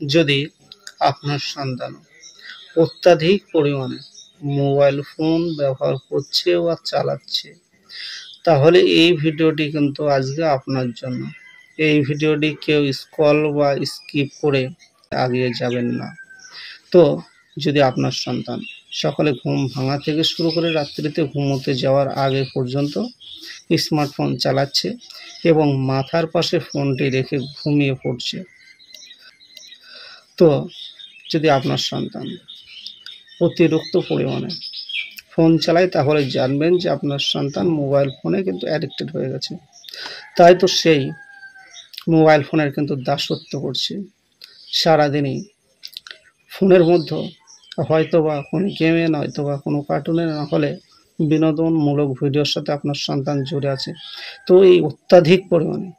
যদি আপনার সন্তান অত্যাধিক পরিমাণে মোবাইল ফোন ব্যবহার করছে বা চালাচ্ছে, তাহলে এই ভিডিওটি কিন্তু আজকে আপনার জন্য। এই ভিডিওটি কেউ স্ক্রল বা স্কিপ করে এগিয়ে যাবেন না। তো যদি আপনার সন্তান সকালে ঘুম ভাঙা থেকে শুরু করে রাত্রিতে ঘুমোতে যাওয়ার আগে পর্যন্ত স্মার্টফোন চালাচ্ছে এবং মাথার পাশে ফোনটি রেখে ঘুমিয়ে পড়ছে, তো যদি আপনার সন্তান অতিরিক্ত পরিমাণে ফোন চালায়, তাহলে জানবেন যে আপনার সন্তান মোবাইল ফোনে কিন্তু অ্যাডিক্টেড হয়ে গেছে। তাই তো সেই মোবাইল ফোনের কিন্তু দাসত্ব করছে। সারাদিনই ফোনের মধ্যে হয়তোবা কোনো গেমে, নয়তোবা কোনো কার্টুনে, না হলে বিনোদনমূলক ভিডিওর সাথে আপনার সন্তান জুড়ে আছে। তো এই অত্যাধিক পরিমাণে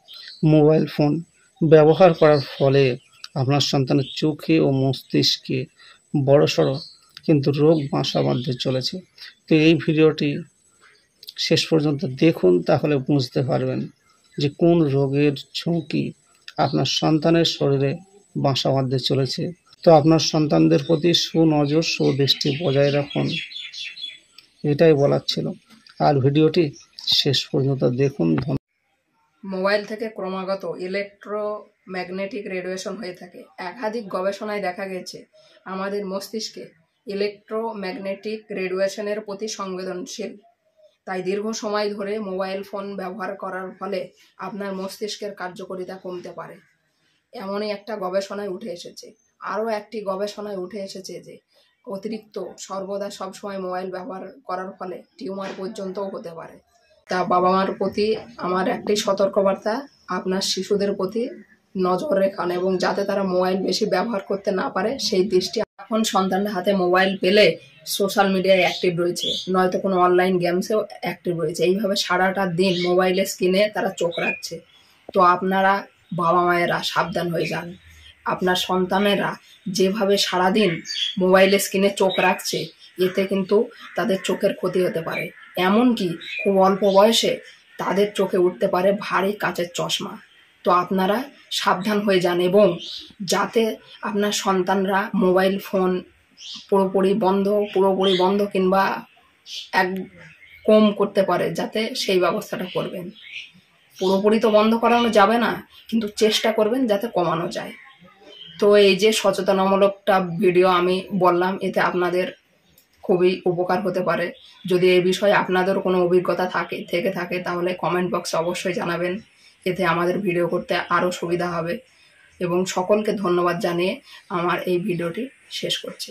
মোবাইল ফোন ব্যবহার করার ফলে আপনার সন্তানের চোখে ও মস্তিষ্কে বড়সড় কিন্তু রোগ বাসা বাঁধতে চলেছে। তো এই ভিডিওটি শেষ পর্যন্ত দেখুন, তাহলে বুঝতে পারবেন যে কোন রোগের ঝুঁকি আপনার সন্তানের শরীরে বাসা বাঁধতে চলেছে। তো আপনার সন্তানদের প্রতি সুনজর, সুদৃষ্টি বজায় রাখুন, এটাই বলার ছিল। আর ভিডিওটি শেষ পর্যন্ত দেখুন। মোবাইল থেকে ক্রমাগত ইলেকট্রোম্যাগনেটিক রেডিয়েশন হয়ে থাকে। একাধিক গবেষণায় দেখা গেছে আমাদের মস্তিষ্কে ইলেকট্রোম্যাগনেটিক রেডিয়েশনের প্রতি সংবেদনশীল। তাই দীর্ঘ সময় ধরে মোবাইল ফোন ব্যবহার করার ফলে আপনার মস্তিষ্কের কার্যকারিতা কমতে পারে, এমনই একটা গবেষণায় উঠে এসেছে। আরও একটি গবেষণায় উঠে এসেছে যে অতিরিক্ত সর্বদা সবসময় মোবাইল ব্যবহার করার ফলে টিউমার পর্যন্তও হতে পারে। তা বাবা মার প্রতি আমার একটি সতর্কবার্তা, আপনার শিশুদের প্রতি নজর রাখুন এবং যাতে তারা মোবাইল বেশি ব্যবহার করতে না পারে সেই দৃষ্টি। এখন সন্তানের হাতে মোবাইল পেলে সোশ্যাল মিডিয়ায় অ্যাক্টিভ রয়েছে, নয়তো কোনো অনলাইন গেমসেও অ্যাক্টিভ রয়েছে। এইভাবে সারাটা দিন মোবাইলের স্ক্রিনে তারা চোখ রাখছে। তো আপনারা বাবা মায়েরা সাবধান হয়ে যান। আপনার সন্তানেরা যেভাবে সারাদিন মোবাইলের স্ক্রিনে চোখ রাখছে, এতে কিন্তু তাদের চোখের ক্ষতি হতে পারে। এমনকি খুব অল্প বয়সে তাদের চোখে উঠতে পারে ভারী কাচের চশমা। তো আপনারা সাবধান হয়ে যান এবং যাতে আপনার সন্তানরা মোবাইল ফোন পুরোপুরি বন্ধ কিংবা এক কম করতে পারে, যাতে সেই ব্যবস্থাটা করবেন। পুরোপুরি তো বন্ধ করানো যাবে না, কিন্তু চেষ্টা করবেন যাতে কমানো যায়। তো এই যে সচেতনামূলকটা ভিডিও আমি বললাম, এতে আপনাদের খুবই উপকার হতে পারে। যদি এই বিষয়ে আপনাদের কোনো অভিজ্ঞতা থেকে থাকে তাহলে কমেন্ট বক্সে অবশ্যই জানাবেন, এতে আমাদের ভিডিও করতে আরও সুবিধা হবে। এবং সকলকে ধন্যবাদ জানিয়ে আমার এই ভিডিওটি শেষ করছি।